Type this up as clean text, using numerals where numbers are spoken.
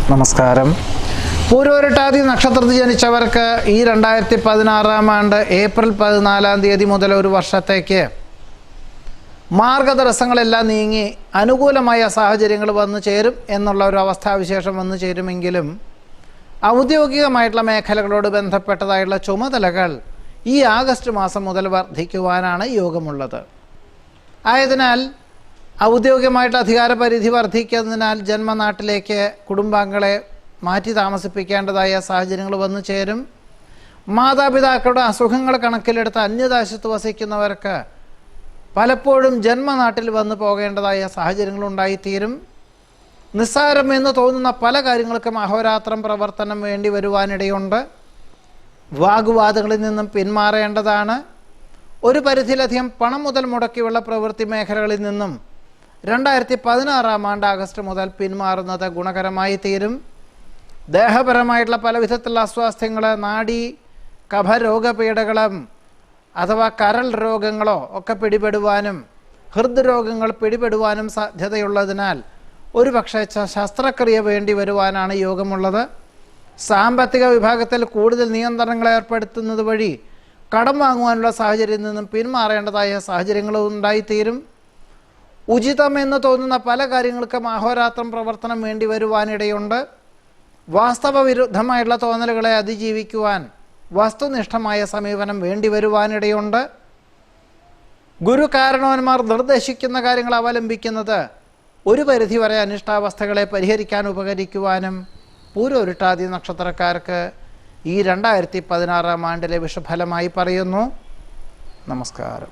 നമസ്കാരം. പൂരോരുട്ടാതി നക്ഷത്രത്തിൽ ജനിച്ചവർക്ക് ഈ 2016 ആണ്ട് ഏപ്രിൽ 14 മുതൽ ഒരു വർഷത്തേക്ക് മാർഗതടസ്സങ്ങളെല്ലാം നീങ്ങി അനുകൂലമായ സാഹചര്യങ്ങൾ വന്നു ചേരും എന്നുള്ള ഒരു അവസ്ഥാവിശേഷം വന്നു ചേരുമെങ്കിലും ഔദ്യോഗികമായിട്ടുള്ള മേഖലകളോട് ബന്ധപ്പെട്ടതായുള്ള ചുമതലകൾ ഈ ആഗസ്റ്റ് മാസം മുതൽ വർദ്ധിക്കുവാനാണ് യോഗമുള്ളത്. ആയതിനാൽ ഔദ്യോഗികമായിട്ട് അധികാരപരിധി വർദ്ധിക്കുന്നതിനാൽ ജന്മനാട്ടിലേക്ക് കുടുംബാംഗങ്ങളെ മാറ്റി താമസിപ്പിക്കേണ്ടതായ സാഹചര്യങ്ങൾ വന്നു ചേരും. മാതാപിതാക്കളുടെ അസുഖങ്ങൾ കണക്കിലെടുത്ത് അന്യദേശത്ത് വസിക്കുന്നവർക്ക് പലപ്പോഴും ജന്മനാട്ടിൽ വന്നു പോകേണ്ടതായ സാഹചര്യങ്ങളുണ്ടായിത്തീരും. നിസ്സാരമെന്ന് തോന്നുന്ന പല കാര്യങ്ങൾക്കും അഹോരാത്രം പ്രവർത്തനം വേണ്ടി വരുവാനിടയുണ്ട്. വാഗ്വാദങ്ങളിൽ നിന്നും പിന്മാറേണ്ടതാണ്. ഒരു പരിധിയിലധികം പണം മുതൽ മുടക്കിയുള്ള പ്രവൃത്തി മേഖലകളിൽ നിന്നും 2016 ആണ്ട് ആഗസ്റ്റ് മുതൽ പിന്മാറുന്നത് ഗുണകരമായി തീരും. ദേഹപരമായിട്ടുള്ള പല വിധത്തിലുള്ള അസ്വാസ്ഥ്യങ്ങൾ, നാഡീ കഫരോഗപീഠകളും അഥവാ കരൾ രോഗങ്ങളോ ഒക്കെ പിടിപെടുവാനും ഹൃദ്രോഗങ്ങൾ പിടിപെടുവാനും സാധ്യതയുള്ളതിനാൽ ഒരു പക്ഷേ ശസ്ത്രക്രിയ വേണ്ടി വരുവാനാണ് യോഗമുള്ളത്. സാമ്പത്തിക വിഭാഗത്തിൽ കൂടുതൽ നിയന്ത്രണങ്ങൾ ഏർപ്പെടുത്തുന്നത് വഴി കടം വാങ്ങുവാനുള്ള സാഹചര്യത്തിൽ നിന്നും പിന്മാറേണ്ടതായ സാഹചര്യങ്ങളും ഉണ്ടായിത്തീരും. ഉചിതമെന്ന് തോന്നുന്ന പല കാര്യങ്ങൾക്കും അഹോരാത്രം പ്രവർത്തനം വേണ്ടി വരുവാനിടയുണ്ട്. വാസ്തവ വിരുദ്ധമായിട്ടുള്ള തോന്നലുകളെ അതിജീവിക്കുവാൻ വസ്തുനിഷ്ഠമായ സമീപനം വേണ്ടി വരുവാനിടയുണ്ട്. ഗുരു കാരണവന്മാർ നിർദ്ദേശിക്കുന്ന കാര്യങ്ങൾ അവലംബിക്കുന്നത് ഒരു പരിധിവരെ അനിഷ്ടാവസ്ഥകളെ പരിഹരിക്കാൻ ഉപകരിക്കുവാനും പൂരോരുട്ടാതി നക്ഷത്രക്കാർക്ക് ഈ 2016 ആണ്ടിലെ വിഷഫലമായി പറയുന്നു. നമസ്കാരം.